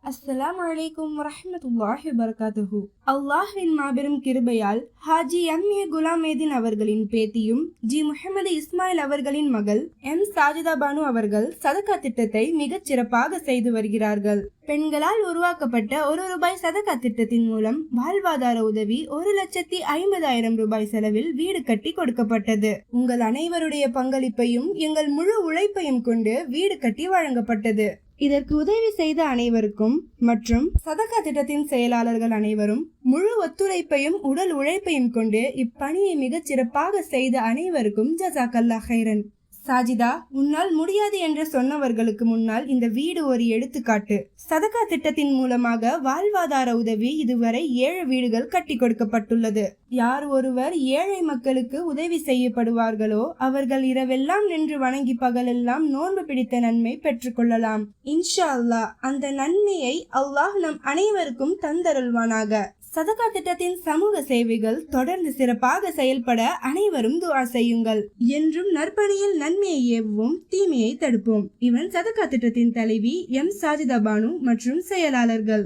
அஸ்ஸலாமு அலைக்கும் வரஹ்மத்துல்லாஹி வபரகாத்துஹு. அல்லாஹ்வின் மாபெரும் கிருபையால் ஹாஜி எம்.ஏ. குலாமேதீன் அவர்களின் பேத்தியும் ஜி முஹம்மது இஸ்மாயில் அவர்களின் மகள் எம். சாஜிதா பானு அவர்கள் சதகா திட்டத்தை மிகச் சிறப்பாக செய்து வருகிறார்கள். பெண்களால் உருவாக்கப்பட்ட ₹1 சதகா திட்டத்தின் மூலம் வாழ்வாதார உதவி 1,50,000 ரூபாய் செலவில் வீடு கட்டி கொடுக்கப்பட்டது. உங்கள் அனைவருடைய பங்களிப்பையும் எங்கள் முழு உழைப்பையும் கொண்டு வீடு கட்டி வழங்கப்பட்டது. இதற்கு உதவி செய்த அனைவருக்கும் மற்றும் சதகா திட்டத்தின் செயலாளர்கள் அனைவரும் முழு ஒத்துழைப்பையும் உடல் உழைப்பையும் கொண்டு இப்பணியை மிகச் சிறப்பாக செய்த அனைவருக்கும் ஜஸாக்கல்லாஹ் கைரன். சாஜிதா, உன்னால் முடியாது என்று சொன்னவர்களுக்கு முன்னால் இந்த வீடு ஒரு எடுத்துக்காட்டு. சதகா திட்டத்தின் மூலமாக வாழ்வாதார உதவி இதுவரை 7 வீடுகள் கட்டி கொடுக்கப்பட்டுள்ளது. யார் ஒருவர் ஏழை மக்களுக்கு உதவி செய்யப்படுவார்களோ அவர்கள் இரவெல்லாம் நின்று வணங்கி பகலெல்லாம் நோன்பு பிடித்த நன்மை பெற்றுக்கொள்ளலாம். இன்ஷா அல்லாஹ் அந்த நன்மையை அல்லாஹ் நம் அனைவருக்கும் தந்தருள்வானாக. சதகா திட்டத்தின் சமூக சேவைகள் தொடர்ந்து சிறப்பாக செயல்பட அனைவரும் துஆ செய்யுங்கள். என்றும் நற்பணியில் நன்மையை ஏவுவோம், தீமையை தடுப்போம். இவன் சதகா திட்டத்தின் தலைவி எம். சாஜிதா பானு மற்றும் செயலாளர்கள்.